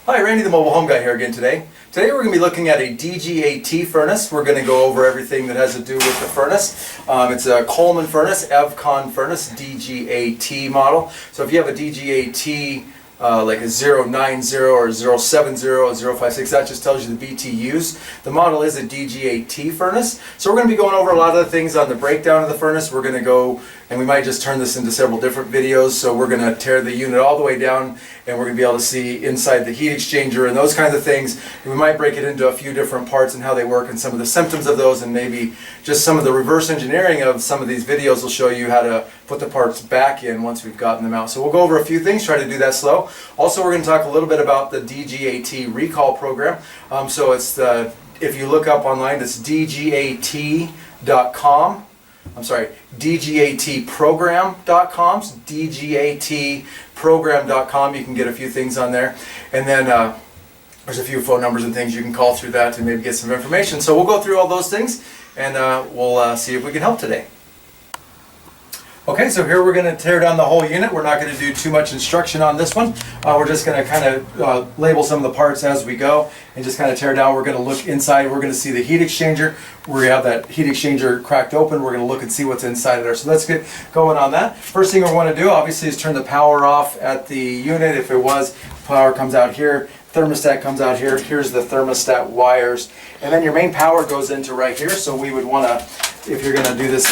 Hi, Randy the Mobile Home Guy here again today. Today we're going to be looking at a DGAT furnace. We're going to go over everything that has to do with the furnace. It's a Coleman Furnace, Furnace, DGAT model. So if you have a DGAT like a 090 or 070 or 056, that just tells you the BTUs. The model is a DGAT furnace. So we're going to be going over a lot of the things on the breakdown of the furnace. We're going to go, and we might just turn this into several different videos. So we're going to tear the unit all the way down, and we're going to be able to see inside the heat exchanger and those kinds of things. And we might break it into a few different parts and how they work and some of the symptoms of those, and maybe just some of the reverse engineering of some of these videos will show you how to put the parts back in once we've gotten them out. So we'll go over a few things, try to do that slow. Also, we're going to talk a little bit about the DGAT Recall program. So it's if you look up online, it's DGAT.com. I'm sorry, DGATprogram.com. DGATprogram.com. You can get a few things on there. And then there's a few phone numbers and things you can call through that to maybe get some information. So we'll go through all those things, and we'll see if we can help today. Okay, so here we're going to tear down the whole unit. We're not going to do too much instruction on this one. We're just going to kind of label some of the parts as we go and just kind of tear down. We're going to look inside. We're going to see the heat exchanger. We have that heat exchanger cracked open. We're going to look and see what's inside of there. So let's get going on that. First thing we want to do, obviously, is turn the power off at the unit. If it was, power comes out here. Thermostat comes out here. Here's the thermostat wires. And then your main power goes into right here. So we would want to, if you're going to do this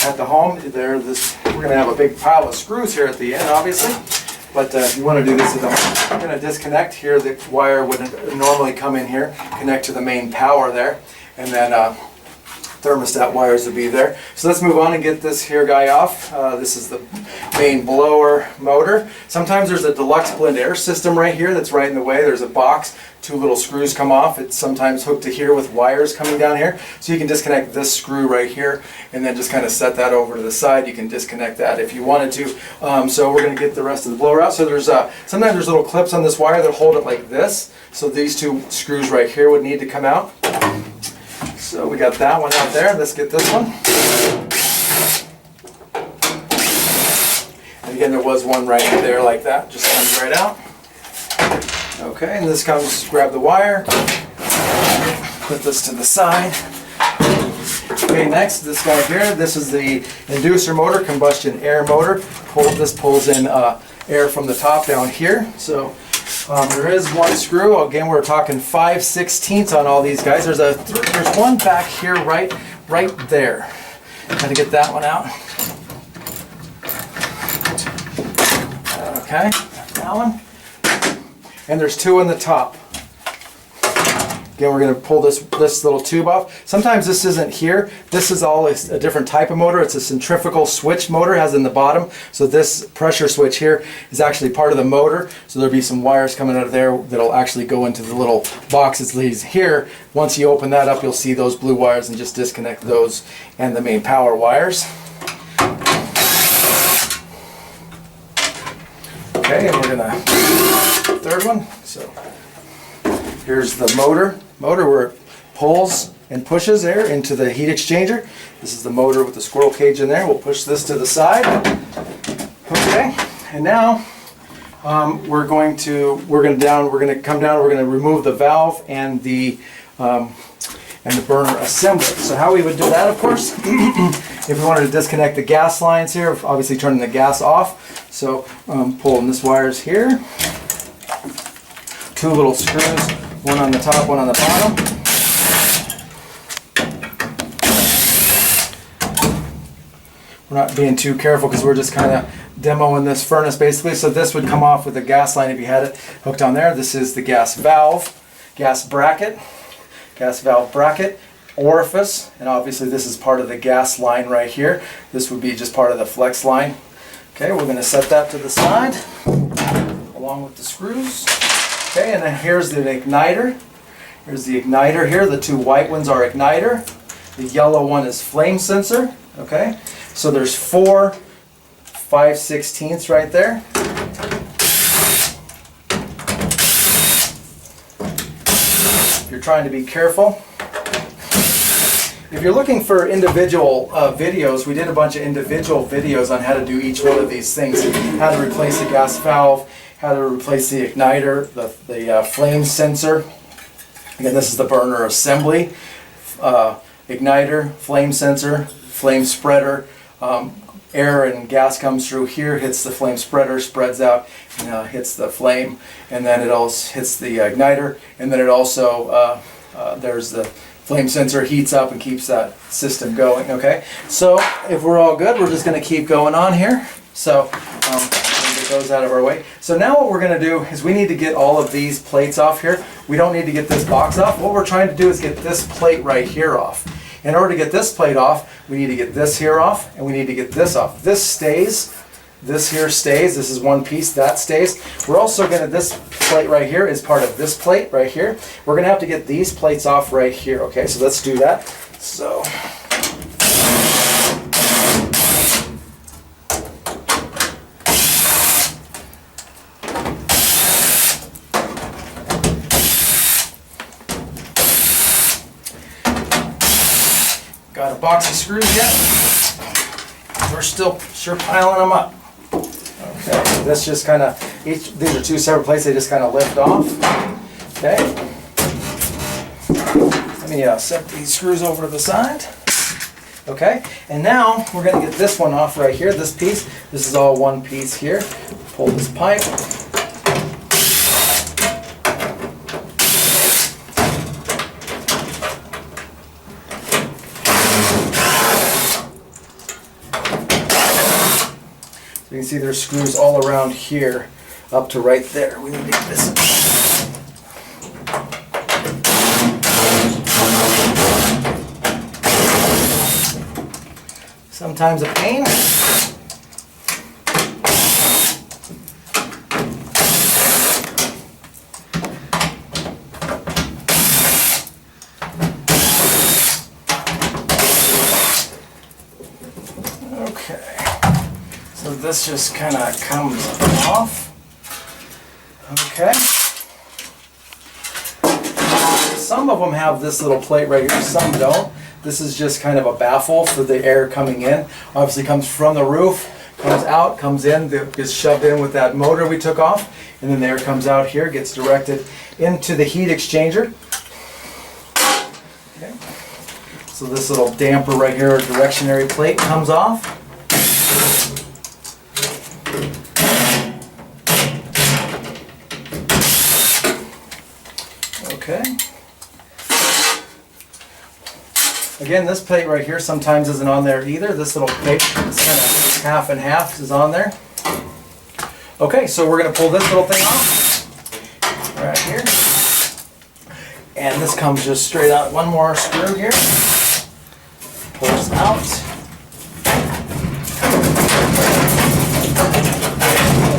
at the home, we're going to have a big pile of screws here at the end, obviously. But if you want to do this at the home, we're going to disconnect here. The wire would normally come in here, connect to the main power there, and then thermostat wires would be there. So let's move on and get this here guy off. This is the main blower motor. Sometimes there's a deluxe blend air system right here that's right in the way. There's a box, two little screws come off. It's sometimes hooked to here with wires coming down here. So you can disconnect this screw right here and then just kind of set that over to the side. You can disconnect that if you wanted to. So we're going to get the rest of the blower out. So there's sometimes there's little clips on this wire that hold it like this. So these two screws right here would need to come out. So we got that one out there. Let's get this one. And again, there was one right there like that. Just comes right out. Okay, and this comes, grab the wire. Put this to the side. Okay, next, this guy here. This is the inducer motor, combustion air motor. This pulls in air from the top down here. So there is one screw. Again, we're talking 5/16 on all these guys. There's one back here, right there. Got to get that one out. Okay, that one. And there's two in the top. Again, we're going to pull this little tube off. Sometimes this isn't here. This is all a different type of motor. It's a centrifugal switch motor, has in the bottom. So this pressure switch here is actually part of the motor. So there'll be some wires coming out of there that'll actually go into the little box that leads here. Once you open that up, you'll see those blue wires, and just disconnect those and the main power wires. Okay, and we're going to third one. So here's the motor where it pulls and pushes air into the heat exchanger. This is the motor with the squirrel cage in there. We'll push this to the side. Okay, and now we're going to come down. We're going to remove the valve and the burner assembly. So how we would do that, of course, if we wanted to disconnect the gas lines here, obviously turning the gas off. So pulling this wires here. Two little screws, one on the top, one on the bottom. We're not being too careful because we're just kind of demoing this furnace basically. So this would come off with the gas line if you had it hooked on there. This is the gas valve, gas valve bracket, orifice, and obviously this is part of the gas line right here. This would be just part of the flex line. Okay, we're going to set that to the side along with the screws. Okay, and then here's the igniter. Here's the igniter here. The two white ones are igniter. The yellow one is flame sensor. Okay, so there's 4 5/16 right there. You're trying to be careful. If you're looking for individual videos, we did a bunch of individual videos on how to do each one of these things. How to replace the gas valve, how to replace the igniter, the flame sensor. Again, this is the burner assembly. Igniter, flame sensor, flame spreader. Air and gas comes through here, hits the flame spreader, spreads out, and hits the flame, and then it also hits the igniter, and then it also, there's the flame sensor heats up and keeps that system going, okay? So if we're all good, we're just going to keep going on here. So get those out of our way. So now what we're going to do is we need to get all of these plates off here. We don't need to get this box off. What we're trying to do is get this plate right here off. In order to get this plate off, we need to get this here off, and we need to get this off. This stays. This here stays. This is one piece. That stays. We're also going to, this plate right here is part of this plate right here. We're going to have to get these plates off right here. Okay, so let's do that. So, got a box of screws yet? We're still sure piling them up. Okay, so this just kind of, these are two separate plates, they just kind of lift off. Okay. Let me set these screws over to the side. Okay, and now we're going to get this one off right here, this piece. This is all one piece here. Pull this pipe. You can see there's screws all around here up to right there. We need to get this. Sometimes a pain. Okay. So this just kind of comes off. Okay. Some of them have this little plate right here, some don't. This is just kind of a baffle for the air coming in. Obviously comes from the roof, comes out, comes in, gets shoved in with that motor we took off, and then the air comes out here, gets directed into the heat exchanger. Okay. So this little damper right here, directionary plate, comes off. Okay. Again, this plate right here sometimes isn't on there either. This little plate, it's kind of half and half, is on there. Okay, so we're going to pull this little thing off right here. And this comes just straight out. One more screw here. Pulls out.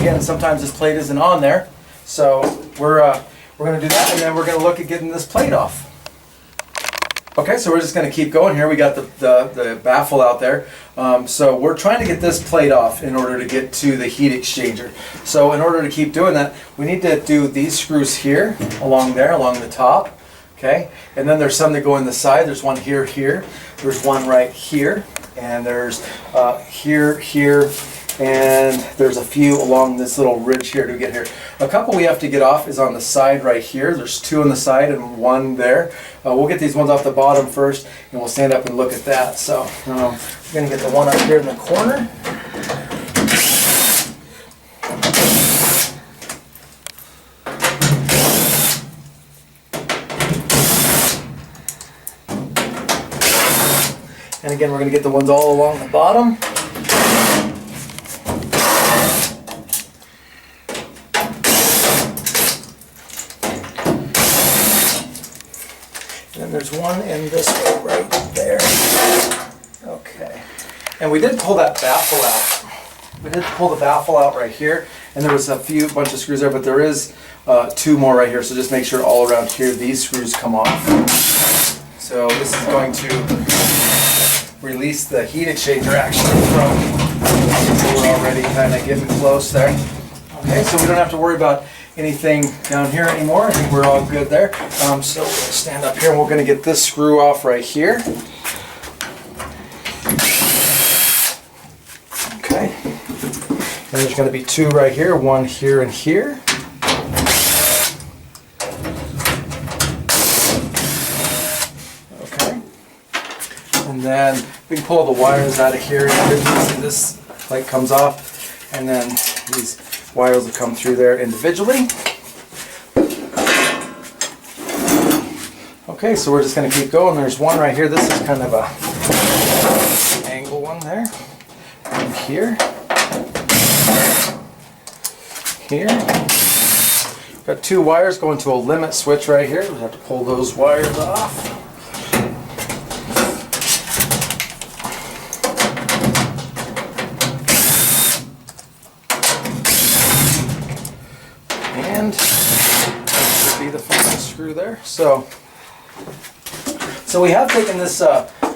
Again, sometimes this plate isn't on there. So we're going to do that, and then we're going to look at getting this plate off. Okay, so we're just going to keep going here. We got the baffle out there. So we're trying to get this plate off in order to get to the heat exchanger. So in order to keep doing that, we need to do these screws here, along there, along the top. Okay, and then there's some that go in the side. There's one here, here. There's one right here, and there's here, here, and there's a few along this little ridge here to get here. A couple we have to get off is on the side right here. There's two on the side and one there. We'll get these ones off the bottom first, and we'll stand up and look at that. So we're going to get the one up here in the corner. And again, we're going to get the ones all along the bottom. And there's one in this way right there. Okay. And we did pull that baffle out. We did pull the baffle out right here, and there was a bunch of screws there, but there is two more right here, so just make sure all around here these screws come off. So this is going to release the heat exchanger actually from, we're already kind of getting close there. Okay, so we don't have to worry about anything down here anymore. I think we're all good there. So we'll stand up here, and we're going to get this screw off right here. Okay. And there's going to be 2 right here, 1 here and here. Okay. And then we can pull the wires out of here. And this plate comes off, and then these wires will come through there individually. Okay, so we're just going to keep going. There's one right here. This is kind of a angle one there. And here. Here. Got 2 wires going to a limit switch right here. We have to pull those wires off. And that should be the final screw there. So we have taken this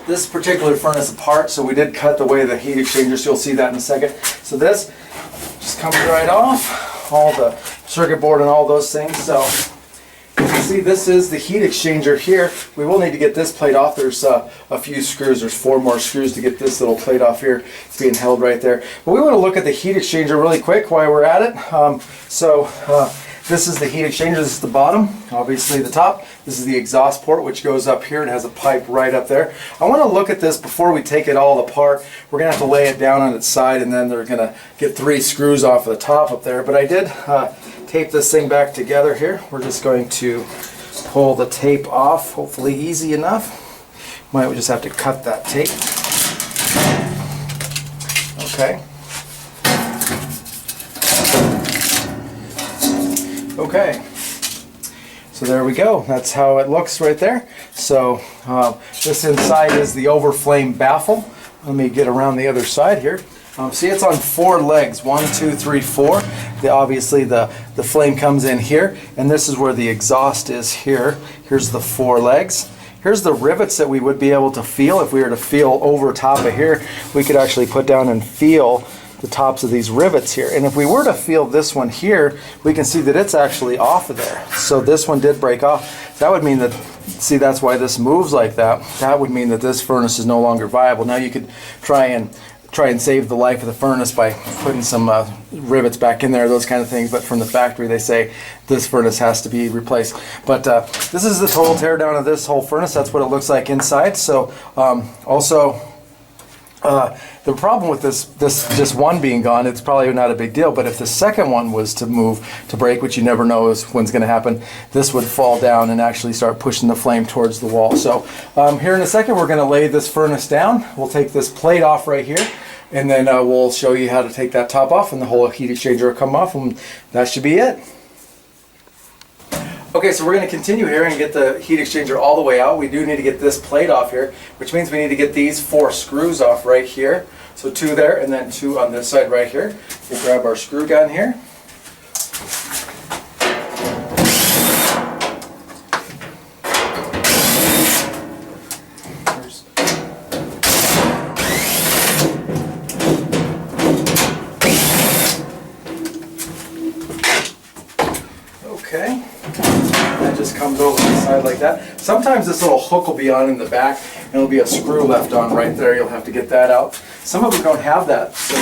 this particular furnace apart, so we did cut the way the heat exchanger, so you'll see that in a second. So this just comes right off, all the circuit board and all those things. So you can see this is the heat exchanger here. We will need to get this plate off. There's a few screws. There's 4 more screws to get this little plate off here. It's being held right there. But we want to look at the heat exchanger really quick while we're at it. This is the heat exchanger. This is the bottom, obviously the top. This is the exhaust port, which goes up here and has a pipe right up there. I want to look at this before we take it all apart. We're going to have to lay it down on its side, and then they're going to get 3 screws off of the top up there. But I did tape this thing back together here. We're just going to pull the tape off, hopefully easy enough. Might just have to cut that tape. Okay. Okay, so there we go. That's how it looks right there. So this inside is the overflame baffle. Let me get around the other side here. See, it's on 4 legs, 1, 2, 3, 4. Obviously the flame comes in here, and this is where the exhaust is here. Here's the 4 legs. Here's the rivets that we would be able to feel. If we were to feel over top of here, we could actually put down and feel the tops of these rivets here. And if we were to feel this one here, we can see that it's actually off of there. So this one did break off. That would mean that, see, that's why this moves like that. That would mean that this furnace is no longer viable. Now you could try and save the life of the furnace by putting some rivets back in there, those kind of things, but from the factory they say this furnace has to be replaced. But this is the total teardown of this whole furnace. That's what it looks like inside. So the problem with this just one being gone, it's probably not a big deal, but if the second one was to move, to break, which you never know is when's going to happen, this would fall down and actually start pushing the flame towards the wall. So here in a second we're going to lay this furnace down. We'll take this plate off right here, and then we'll show you how to take that top off, and the whole heat exchanger will come off, and that should be it. Okay, so we're going to continue here and get the heat exchanger all the way out. We do need to get this plate off here, which means we need to get these 4 screws off right here. So 2 there, and then 2 on this side right here. We'll grab our screw gun here. Okay. That just comes over the side like that. Sometimes this little hook will be on in the back, and there'll be a screw left on right there. You'll have to get that out. Some of them don't have that. So,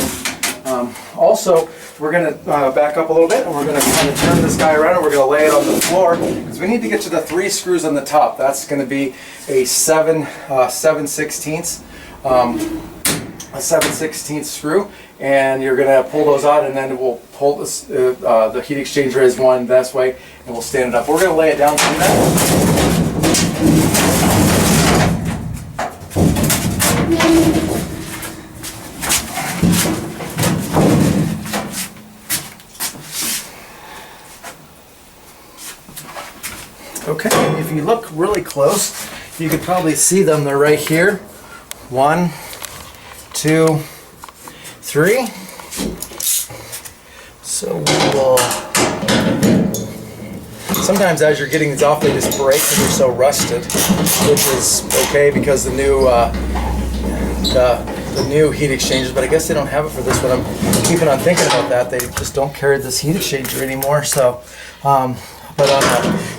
also, we're going to back up a little bit, and we're going to kind of turn this guy around, and we're going to lay it on the floor, because we need to get to the 3 screws on the top. That's going to be a 7/16 screw, and you're going to pull those out, and then we'll pull this, the heat exchanger is one this way, and we'll stand it up. We're going to lay it down through that. Okay, if you look really close, you could probably see them. They're right here. 1, 2, 3. So we will. Sometimes as you're getting these off, they just break because they're so rusted, which is okay because the new heat exchangers. But I guess they don't have it for this one. I'm keeping on thinking about that. They just don't carry this heat exchanger anymore. So. But on a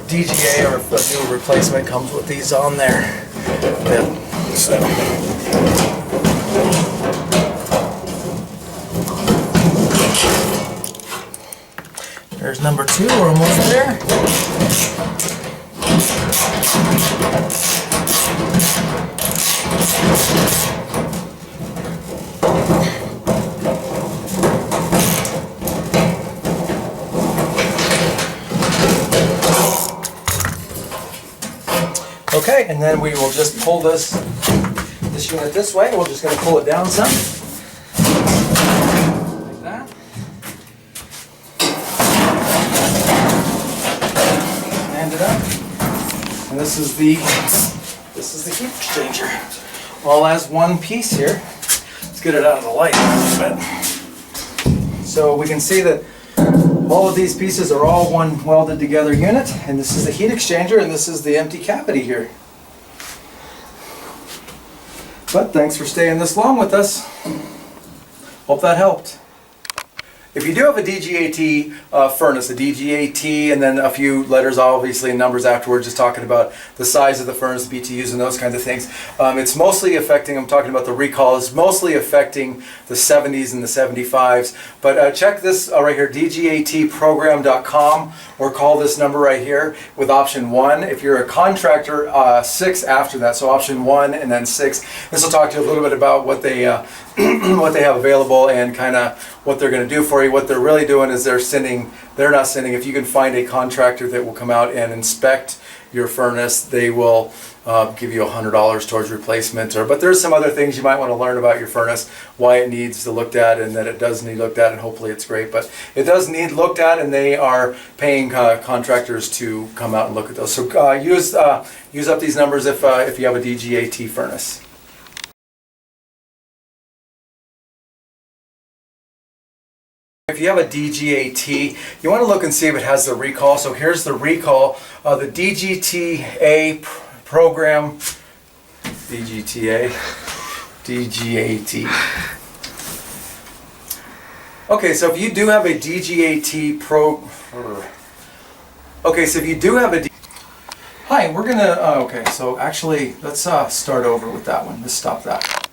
DGA or a new replacement comes with these on there. Yeah. So. There's number 2, we're almost there. Okay, and then we will just pull this unit this way. We're just going to pull it down some. Like that. Stand it up. And this is the heat exchanger. All as one piece here. Let's get it out of the light a little bit. So we can see that all of these pieces are all one welded together unit, and this is the heat exchanger, and this is the empty cavity here. But thanks for staying this long with us. Hope that helped. If you do have a DGAT furnace, a DGAT, and then a few letters, obviously, and numbers afterwards, just talking about the size of the furnace, BTUs, and those kinds of things, it's mostly affecting, I'm talking about the recall, it's mostly affecting the 70s and the 75s. But check this right here, dgatprogram.com, or call this number right here with option 1. If you're a contractor, 6 after that, so option 1 and then 6. This will talk to you a little bit about what they what they have available and kind of what they're going to do for you. What they're really doing is they're not sending, if you can find a contractor that will come out and inspect your furnace, they will give you $100 towards replacement. But there's some other things you might want to learn about your furnace, why it needs to looked at, and that it does need looked at, and hopefully it's great. But it does need looked at, and they are paying contractors to come out and look at those. So use up these numbers if you have a DGAT furnace. If you have a DGAT, you want to look and see if it has the recall. So here's the recall, the DGTA program, DGTA, DGAT. Okay, so if you do have a DGAT Hi, we're gonna, okay, so actually, let's start over with that one. Let's stop that.